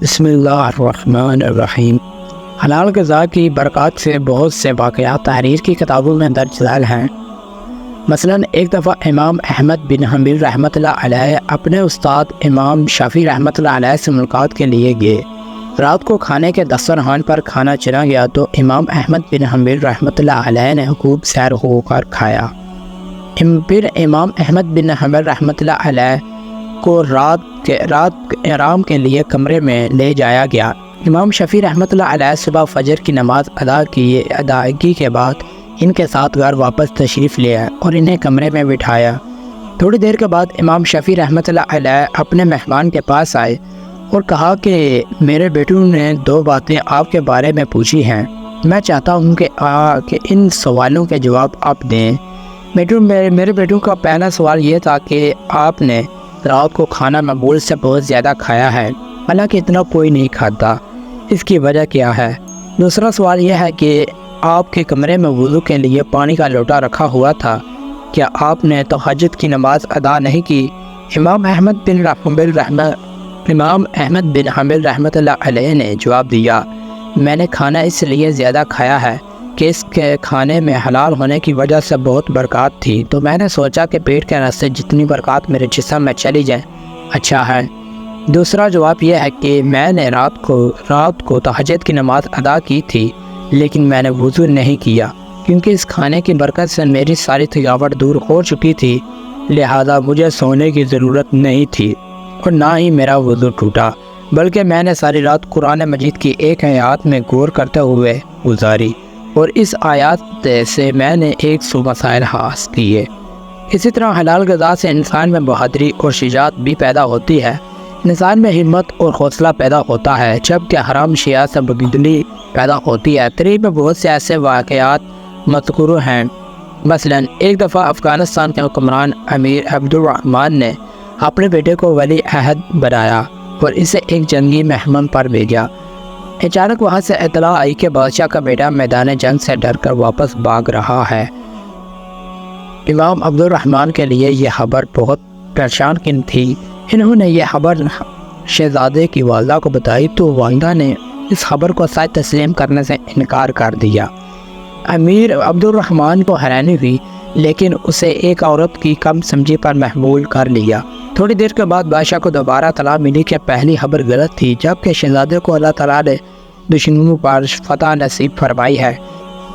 بسم اللہ الرحمن الرحیم۔ حلال غذا کی برکات سے بہت سے واقعات تحریر کی کتابوں میں درج ذیل ہیں۔ مثلاً ایک دفعہ امام احمد بن حنبل رحمۃ اللہ علیہ اپنے استاد امام شافعی رحمۃ اللہ علیہ سے ملاقات کے لیے گئے۔ رات کو کھانے کے دسترخوان پر کھانا چنا گیا تو امام احمد بن حنبل رحمۃ اللہ علیہ نے خوب سیر ہو کر کھایا۔ پھر امام احمد بن حنبل رحمۃ اللہ علیہ کو رات آرام کے لیے کمرے میں لے جایا گیا۔ امام شافعی رحمۃ اللہ علیہ صبح فجر کی نماز ادائیگی کے بعد ان کے ساتھ گھر واپس تشریف لے آئے اور انہیں کمرے میں بٹھایا۔ تھوڑی دیر کے بعد امام شافعی رحمۃ اللہ علیہ اپنے مہمان کے پاس آئے اور کہا کہ میرے بیٹوں نے 2 باتیں آپ کے بارے میں پوچھی ہیں، میں چاہتا ہوں کہ ان سوالوں کے جواب آپ دیں۔ میرے بیٹوں کا پہلا سوال یہ تھا کہ آپ نے رات کو کھانا معمول سے بہت زیادہ کھایا ہے، حالانکہ اتنا کوئی نہیں کھاتا، اس کی وجہ کیا ہے؟ دوسرا سوال یہ ہے کہ آپ کے کمرے میں وضو کے لیے پانی کا لوٹا رکھا ہوا تھا، کیا آپ نے تہجد کی نماز ادا نہیں کی؟ امام احمد بن حنبل رحمۃ اللہ علیہ نے جواب دیا، میں نے کھانا اس لیے زیادہ کھایا ہے کہ اس کے کھانے میں حلال ہونے کی وجہ سے بہت برکات تھی، تو میں نے سوچا کہ پیٹ کے راستے جتنی برکات میرے جسم میں چلی جائے اچھا ہے۔ دوسرا جواب یہ ہے کہ میں نے رات کو تہجد کی نماز ادا کی تھی، لیکن میں نے وضو نہیں کیا کیونکہ اس کھانے کی برکت سے میری ساری تھکاوٹ دور ہو چکی تھی، لہذا مجھے سونے کی ضرورت نہیں تھی اور نہ ہی میرا وضو ٹوٹا، بلکہ میں نے ساری رات قرآن مجید کی ایک آیات میں غور کرتے ہوئے گزاری اور اس آیات سے میں نے 100 مسائل حاصل کیے۔ اسی طرح حلال غذا سے انسان میں بہادری اور شجاعت بھی پیدا ہوتی ہے، انسان میں ہمت اور حوصلہ پیدا ہوتا ہے، جبکہ حرام اشیاء سے بغضی پیدا ہوتی ہے۔ تاریخ میں بہت سے ایسے واقعات مذکور ہیں۔ مثلاً ایک دفعہ افغانستان کے حکمران امیر عبدالرحمن نے اپنے بیٹے کو ولی عہد بنایا اور اسے ایک جنگی مہم پر بھیجا۔ اچانک وہاں سے اطلاع آئی کہ بادشاہ کا بیٹا میدان جنگ سے ڈر کر واپس بھاگ رہا ہے۔ امام عبدالرحمن کے لیے یہ خبر بہت پریشان کن تھی۔ انہوں نے یہ خبر شہزادے کی والدہ کو بتائی تو والدہ نے اس خبر کو سچ تسلیم کرنے سے انکار کر دیا۔ امیر عبدالرحمن کو حیرانی ہوئی، لیکن اسے ایک عورت کی کم سمجھی پر محمول کر لیا۔ تھوڑی دیر کے بعد بادشاہ کو دوبارہ اطلاع ملی کہ پہلی خبر غلط تھی، جبکہ شہزادے کو اللہ تعالیٰ نے دشمنوں پر فتح نصیب فرمائی ہے۔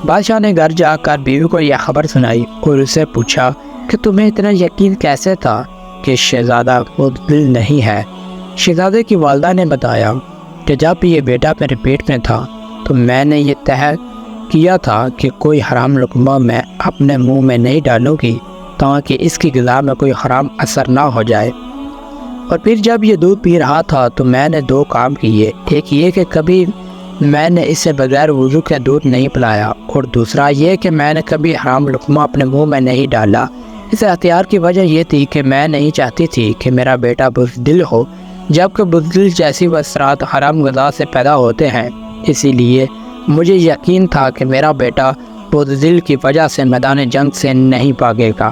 بادشاہ نے گھر جا کر بیوی کو یہ خبر سنائی اور اسے پوچھا کہ تمہیں اتنا یقین کیسے تھا کہ شہزادہ بزدل نہیں ہے؟ شہزادے کی والدہ نے بتایا کہ جب یہ بیٹا میرے پیٹ میں تھا تو میں نے یہ طے کیا تھا کہ کوئی حرام لقمہ میں اپنے منہ میں نہیں ڈالوں گی تاکہ اس کی غذا میں کوئی حرام اثر نہ ہو جائے۔ اور پھر جب یہ دودھ پی رہا تھا تو میں نے 2 کام کیے، ایک یہ کہ کبھی میں نے اسے بغیر وضو کے دودھ نہیں پلایا، اور دوسرا یہ کہ میں نے کبھی حرام لقمہ اپنے منہ میں نہیں ڈالا۔ اس اختیار کی وجہ یہ تھی کہ میں نہیں چاہتی تھی کہ میرا بیٹا بزدل ہو، جبکہ بزدل جیسی اثرات حرام غذا سے پیدا ہوتے ہیں، اسی لیے مجھے یقین تھا کہ میرا بیٹا بزدل کی وجہ سے میدان جنگ سے نہیں بھاگے گا۔